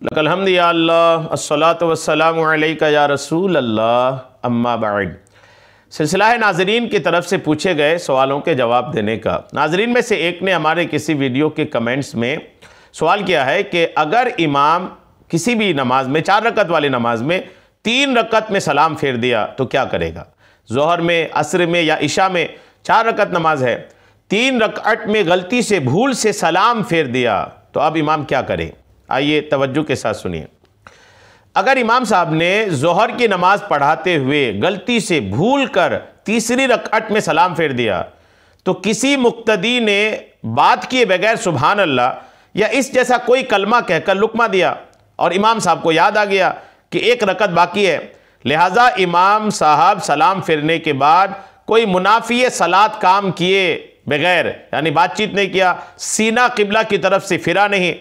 लकल हम्द या अल्लाह, अस्सलातु वस्सलामु अलैका या रसूल अल्लाह, अम्मा बाद। सिलसिला है नाजरीन की तरफ से पूछे गए सवालों के जवाब देने का। नाजरीन में से एक ने हमारे किसी वीडियो के कमेंट्स में सवाल किया है कि अगर इमाम किसी भी नमाज में 4 रकत वाली नमाज में 3 रकत में सलाम फेर दिया तो क्या करेगा। ज़ोहर में, असर में या इशा में 4 रकत नमाज है, 3 रकअत में गलती से भूल से सलाम फेर दिया तो अब इमाम क्या करे। आइए तवज्जो के साथ सुनिए। अगर इमाम साहब ने ज़ोहर की नमाज पढ़ाते हुए गलती से भूल कर तीसरी रकअत में सलाम फेर दिया तो किसी मुक्तदी ने बात किए बगैर सुभान अल्लाह या इस जैसा कोई कलमा कहकर लुकमा दिया और इमाम साहब को याद आ गया कि 1 रकत बाकी है, लिहाजा इमाम साहब सलाम फेरने के बाद कोई मुनाफी सलात काम किए बगैर, यानी बातचीत नहीं किया, सीना किबला की तरफ से फिरा नहीं,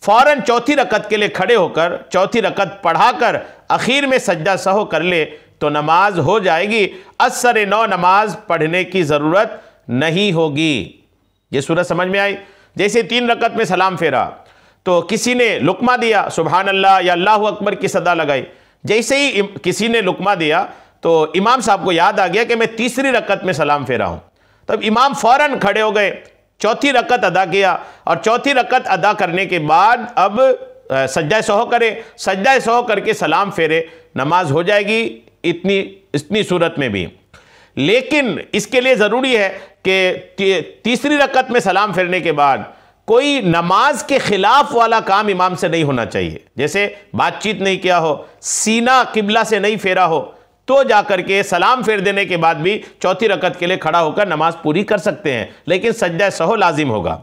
फ़ौरन चौथी रकत के लिए खड़े होकर चौथी रकत पढ़ाकर आखिर में सज्जा सहो कर ले तो नमाज हो जाएगी। असर 9 नमाज पढ़ने की ज़रूरत नहीं होगी। ये सूरत समझ में आई। जैसे 3 रकत में सलाम फेरा तो किसी ने लुकमा दिया, सुभान अल्लाह या अल्लाहु अकबर की सदा लगाई। जैसे ही किसी ने लुकमा दिया तो इमाम साहब को याद आ गया कि मैं तीसरी रकत में सलाम फेरा हूँ। तब इमाम फ़ौरन खड़े हो गए, चौथी रकत अदा किया और चौथी रकत अदा करने के बाद अब सज्जा सहो करे, सज्जा सहो करके सलाम फेरे, नमाज हो जाएगी इतनी सूरत में भी। लेकिन इसके लिए ज़रूरी है कि तीसरी रकत में सलाम फेरने के बाद कोई नमाज के खिलाफ वाला काम इमाम से नहीं होना चाहिए। जैसे बातचीत नहीं किया हो, सीना किबला से नहीं फेरा हो, तो जाकर के सलाम फेर देने के बाद भी चौथी रकत के लिए खड़ा होकर नमाज पूरी कर सकते हैं, लेकिन सज्जा सहो लाजिम होगा।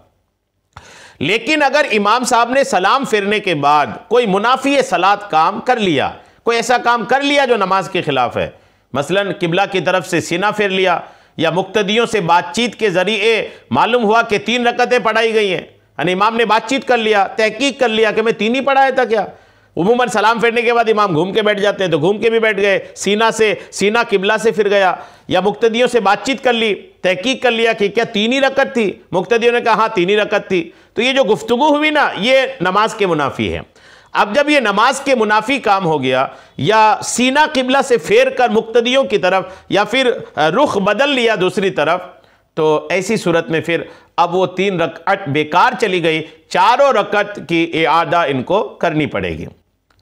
लेकिन अगर इमाम साहब ने सलाम फेरने के बाद कोई मुनाफी सलात काम कर लिया, कोई ऐसा काम कर लिया जो नमाज के खिलाफ है, मसलन किबला की तरफ से सीना फेर लिया या मुक्तदियों से बातचीत के जरिए मालूम हुआ कि 3 रकतें पढ़ाई गई हैं, यानी इमाम ने बातचीत कर लिया, तहकीक कर लिया कि मैं 3 ही पढ़ाया था क्या। उमूमन सलाम फेरने के बाद इमाम घूम के बैठ जाते हैं तो घूम के भी बैठ गए, सीना किबला से फिर गया, या मुक्तदियों से बातचीत कर ली, तहकीक कर लिया कि क्या 3 ही रकत थी, मुक्तदियों ने कहा हाँ 3 ही रकत थी, तो ये जो गुफ्तगू हुई ना ये नमाज के मुनाफी है। अब जब ये नमाज के मुनाफी काम हो गया या सीना किबला से फेर कर मुक्तदियों की तरफ या फिर रुख बदल लिया दूसरी तरफ, तो ऐसी सूरत में फिर अब वो 3 रकअत बेकार चली गई, 4 रकत की इआदा इनको करनी पड़ेगी।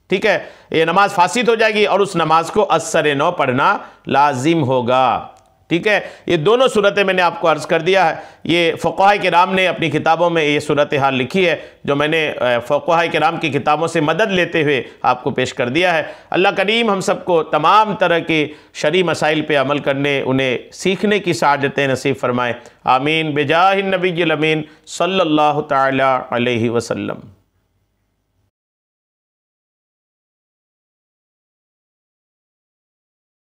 ठीक है, ये नमाज फासिद हो जाएगी और उस नमाज को असर 9 पढ़ना लाजिम होगा। ठीक है, ये दोनों सूरतें मैंने आपको अर्ज़ कर दिया है। ये फ़ुक़हा किराम ने अपनी किताबों में ये सूरत हाल लिखी है जो मैंने फ़ुक़हा किराम की किताबों से मदद लेते हुए आपको पेश कर दिया है। अल्लाह करीम हम सबको तमाम तरह के शरई मसाइल पे अमल करने, उन्हें सीखने की सआदतें नसीब फरमाए। आमीन। बिजाहिन नबिय्यिल अमीन सल्लल्लाहु तआला अलैहि वसल्लम।